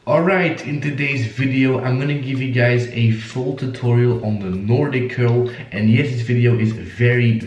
Alright, in today's video I'm gonna give you guys a full tutorial on the Nordic curl, and yes, this video is very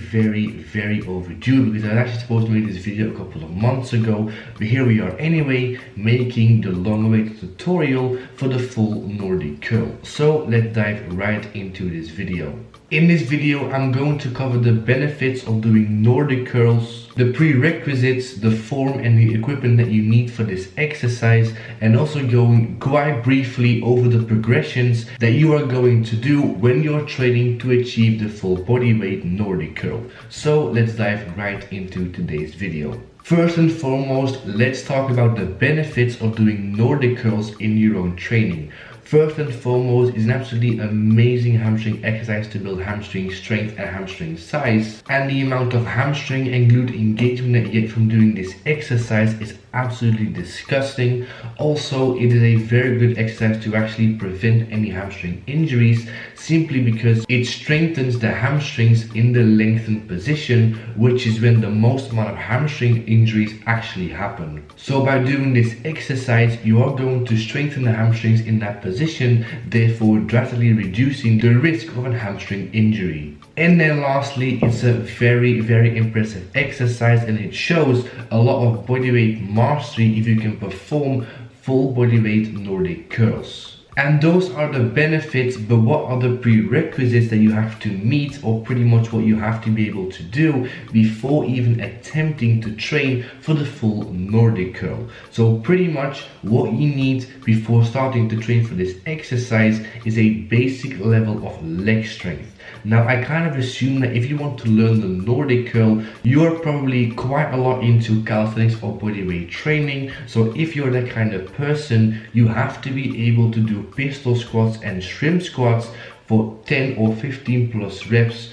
overdue because I was actually supposed to make this video a couple of months ago, but here we are anyway, making the long-awaited tutorial for the full Nordic curl. So let's dive right into this video. In this video I'm going to cover the benefits of doing Nordic curls, the prerequisites, the form and the equipment that you need for this exercise, and also going quite briefly over the progressions that you are going to do when you're training to achieve the full body weight Nordic curl. So let's dive right into today's video. First and foremost, let's talk about the benefits of doing Nordic curls in your own training. First and foremost, is an absolutely amazing hamstring exercise to build hamstring strength and hamstring size, and the amount of hamstring and glute engagement that you get from doing this exercise is absolutely disgusting. Also, it is a very good exercise to actually prevent any hamstring injuries, simply because it strengthens the hamstrings in the lengthened position, which is when the most amount of hamstring injuries actually happen. So by doing this exercise, you are going to strengthen the hamstrings in that position, therefore drastically reducing the risk of a hamstring injury. And then lastly, it's a very impressive exercise, and it shows a lot of bodyweight mastery if you can perform full bodyweight Nordic curls. And those are the benefits, but what are the prerequisites that you have to meet, or pretty much what you have to be able to do before even attempting to train for the full Nordic curl? So pretty much what you need before starting to train for this exercise is a basic level of leg strength. Now, I kind of assume that if you want to learn the Nordic curl, you're probably quite a lot into calisthenics or bodyweight training. So if you're that kind of person, you have to be able to do pistol squats and shrimp squats for 10 or 15 plus reps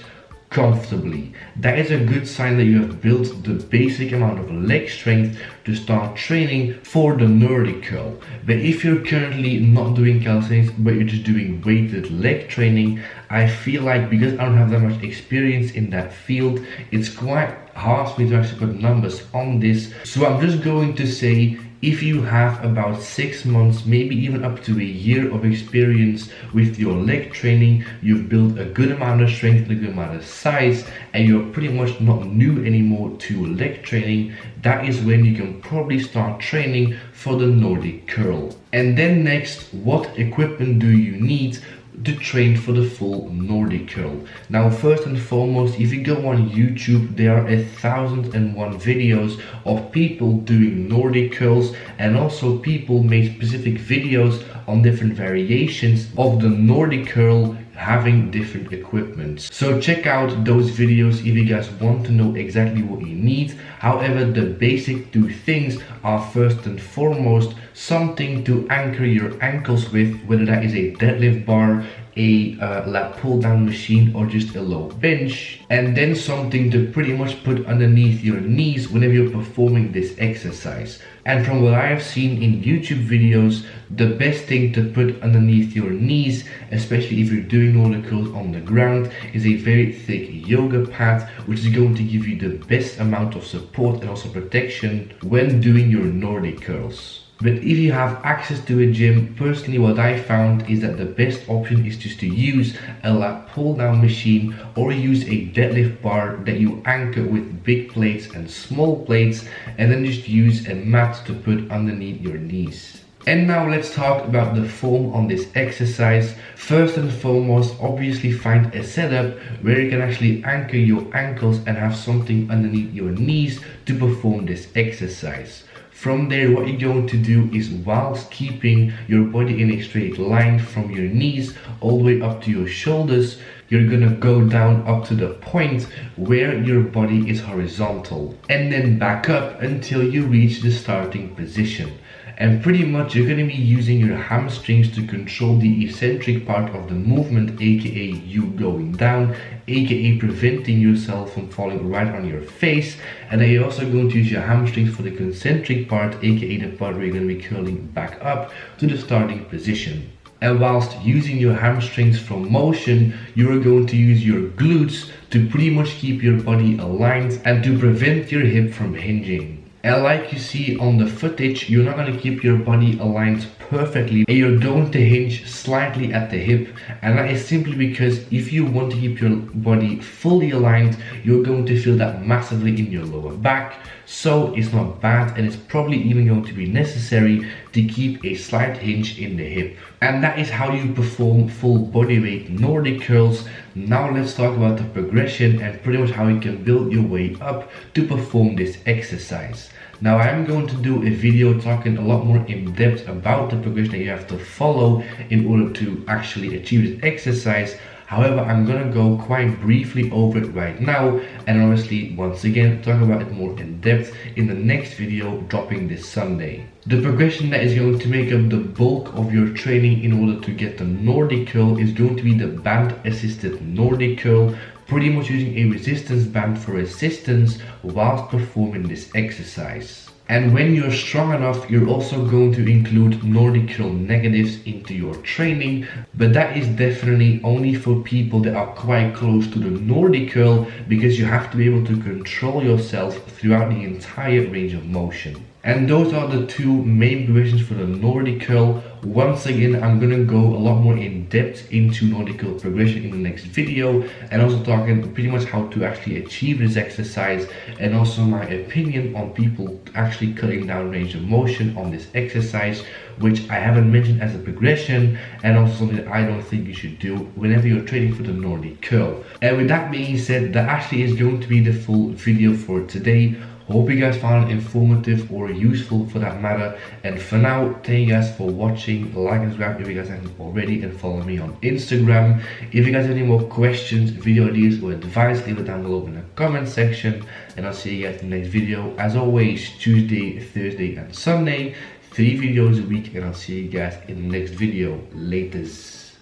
comfortably. That is a good sign that you have built the basic amount of leg strength to start training for the Nordic curl. But if you're currently not doing calisthenics but you're just doing weighted leg training, I feel like, because I don't have that much experience in that field, it's quite hard for me to actually put numbers on this. So I'm just going to say, if you have about 6 months, maybe even up to a year of experience with your leg training, you've built a good amount of strength and a good amount of size, and you're pretty much not new anymore to leg training, that is when you can probably start training for the Nordic curl. And then next, what equipment do you need to train for the full Nordic curl? Now, first and foremost, if you go on YouTube, there are 1001 videos of people doing Nordic curls, and also people made specific videos on different variations of the Nordic curl having different equipment. So check out those videos if you guys want to know exactly what you need. However, the basic two things are, first and foremost, something to anchor your ankles with, whether that is a deadlift bar, a lat pull down machine, or just a low bench, and then something to pretty much put underneath your knees whenever you're performing this exercise. And from what I have seen in YouTube videos, the best thing to put underneath your knees, especially if you're doing Nordic curls on the ground, is a very thick yoga pad, which is going to give you the best amount of support and also protection when doing your Nordic curls. But if you have access to a gym, personally what I found is that the best option is just to use a lat pull down machine, or use a deadlift bar that you anchor with big plates and small plates, and then just use a mat to put underneath your knees. And now let's talk about the form on this exercise. First and foremost, obviously find a setup where you can actually anchor your ankles and have something underneath your knees to perform this exercise. From there, what you're going to do is, whilst keeping your body in a straight line from your knees all the way up to your shoulders, you're gonna go down up to the point where your body is horizontal, and then back up until you reach the starting position. And pretty much you're going to be using your hamstrings to control the eccentric part of the movement, aka you going down, aka preventing yourself from falling right on your face. And then you're also going to use your hamstrings for the concentric part, aka the part where you're going to be curling back up to the starting position. And whilst using your hamstrings for motion, you are going to use your glutes to pretty much keep your body aligned and to prevent your hip from hinging. And like you see on the footage, you're not going to keep your body aligned perfectly, and you're going to hinge slightly at the hip, and that is simply because if you want to keep your body fully aligned, you're going to feel that massively in your lower back. So it's not bad, and it's probably even going to be necessary to keep a slight hinge in the hip. And that is how you perform full body weight Nordic curls. Now let's talk about the progression and pretty much how you can build your way up to perform this exercise. Now I am going to do a video talking a lot more in depth about the progression that you have to follow in order to actually achieve this exercise. However, I'm gonna go quite briefly over it right now, and obviously once again talk about it more in depth in the next video dropping this Sunday. The progression that is going to make up the bulk of your training in order to get the Nordic curl is going to be the band assisted Nordic curl, pretty much using a resistance band for assistance whilst performing this exercise. And when you're strong enough, you're also going to include Nordic curl negatives into your training, but that is definitely only for people that are quite close to the Nordic curl, because you have to be able to control yourself throughout the entire range of motion. And those are the two main progressions for the Nordic curl. Once again, I'm gonna go a lot more in depth into Nordic curl progression in the next video, and also talking pretty much how to actually achieve this exercise, and also my opinion on people actually cutting down range of motion on this exercise, which I haven't mentioned as a progression, and also something that I don't think you should do whenever you're training for the Nordic curl. And with that being said, that actually is going to be the full video for today. Hope you guys found it informative or useful for that matter. And for now, thank you guys for watching. Like and subscribe if you guys haven't already, and follow me on Instagram. If you guys have any more questions, video ideas or advice, leave it down below in the comment section. And I'll see you guys in the next video. As always, Tuesday, Thursday and Sunday, 3 videos a week, and I'll see you guys in the next video. Latest.